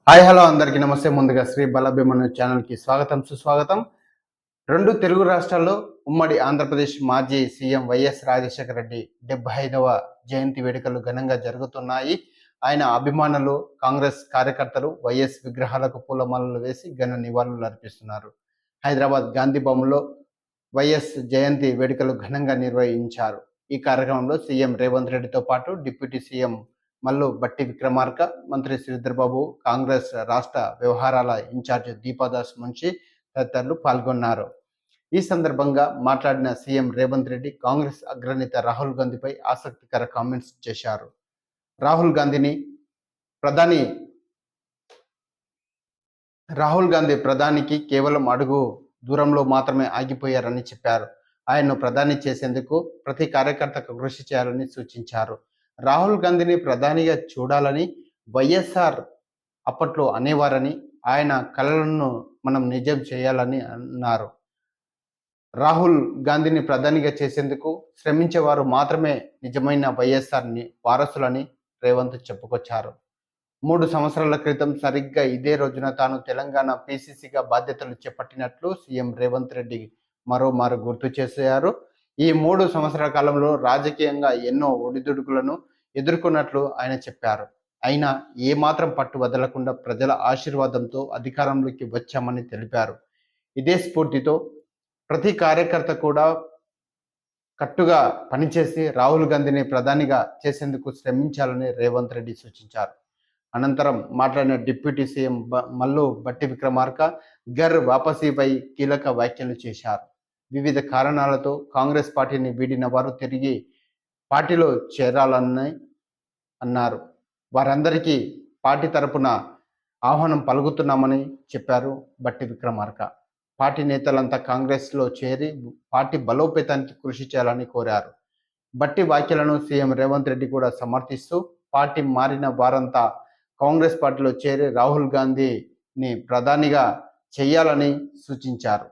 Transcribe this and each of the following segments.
Hi hello అందరికీ నమస్తే. ముందుగా శ్రీ బలభీమను ఛానల్కి స్వాగతం సుస్వాగతం. రెండు తెలుగు రాష్ట్రాల్లో ఉమ్మడి ఆంధ్రప్రదేశ్ మాజీ సీఎం వైఎస్ రాజశేఖర రెడ్డి 75వ జయంతి వేడుకలు ఘనంగా జరుగుతున్నాయి. ఆయన అభిమానులు, కాంగ్రెస్ కార్యకర్తలు వైఎస్ విగ్రహాలకు పూలమాలలు వేసి ఘన నివాళులు అర్పిస్తున్నారు. హైదరాబాద్ గాంధీ భవన్లో వైఎస్ జయంతి వేడుకలు ఘనంగా నిర్వహించారు. ఈ కార్యక్రమంలో సీఎం రేవంత్ రెడ్డితో పాటు డిప్యూటీ సీఎం మల్లు బట్టి విక్రమార్క, మంత్రి శ్రీధర్బాబు, కాంగ్రెస్ రాష్ట్ర వ్యవహారాల ఇన్ఛార్జ్ దీపాదాస్ మున్షి తదితరులు పాల్గొన్నారు. ఈ సందర్భంగా మాట్లాడిన సీఎం రేవంత్ రెడ్డి కాంగ్రెస్ అగ్రనేత రాహుల్ గాంధీపై ఆసక్తికర కామెంట్స్ చేశారు. రాహుల్ గాంధీని ప్రధాని రాహుల్ గాంధీ ప్రధానికి కేవలం అడుగు దూరంలో మాత్రమే ఆగిపోయారని చెప్పారు. ఆయన్ను ప్రధాని చేసేందుకు ప్రతి కార్యకర్తకు కృషి చేయాలని సూచించారు. రాహుల్ గాంధీని ప్రధానిగా చూడాలని వైఎస్ఆర్ అప్పట్లో అనేవారని, ఆయన కలలను మనం నిజం చేయాలని అన్నారు. రాహుల్ గాంధీని ప్రధానిగా చేసేందుకు శ్రమించేవారు మాత్రమే నిజమైన వైఎస్ఆర్ని వారసులని రేవంత్ చెప్పుకొచ్చారు. 3 సంవత్సరాల క్రితం సరిగ్గా ఇదే రోజున తాను తెలంగాణ పీసీసీగా బాధ్యతలు చేపట్టినట్లు సీఎం రేవంత్ రెడ్డి మరోమారు గుర్తు చేశారు. ఈ 3 సంవత్సరాల కాలంలో రాజకీయంగా ఎన్నో ఒడిదుడుకులను ఎదుర్కొన్నట్లు ఆయన చెప్పారు. అయినా ఏమాత్రం పట్టు వదలకుండా ప్రజల ఆశీర్వాదంతో అధికారంలోకి వచ్చామని తెలిపారు. ఇదే స్ఫూర్తితో ప్రతి కార్యకర్త కూడా కట్టుగా పనిచేసి రాహుల్ గాంధీని ప్రధానిగా చేసేందుకు శ్రమించాలని రేవంత్ రెడ్డి సూచించారు. అనంతరం మాట్లాడిన డిప్యూటీ సీఎం మల్లు బట్టి విక్రమార్క ఘర్ వాపసీపై కీలక వ్యాఖ్యలు చేశారు. వివిధ కారణాలతో కాంగ్రెస్ పార్టీని వీడిన వారు తిరిగి పార్టీలో చేరాలని అన్నారు. వారందరికీ పార్టీ తరపున ఆహ్వానం పలుకుతున్నామని చెప్పారు బట్టి విక్రమార్క. పార్టీ నేతలంతా కాంగ్రెస్లో చేరి పార్టీ బలోపేతానికి కృషి చేయాలని కోరారు. బట్టి వ్యాఖ్యలను సీఎం రేవంత్ రెడ్డి కూడా సమర్థిస్తూ పార్టీ మారిన వారంతా కాంగ్రెస్ పార్టీలో చేరి రాహుల్ గాంధీని ప్రధానిగా చేయాలని సూచించారు.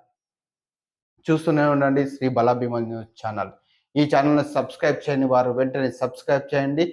చూస్తూనే ఉండండి శ్రీ బలాభిమన్యు ఛానల్. ఈ ఛానల్ని సబ్స్క్రైబ్ చేయని వారు వెంటనే సబ్స్క్రైబ్ చేయండి.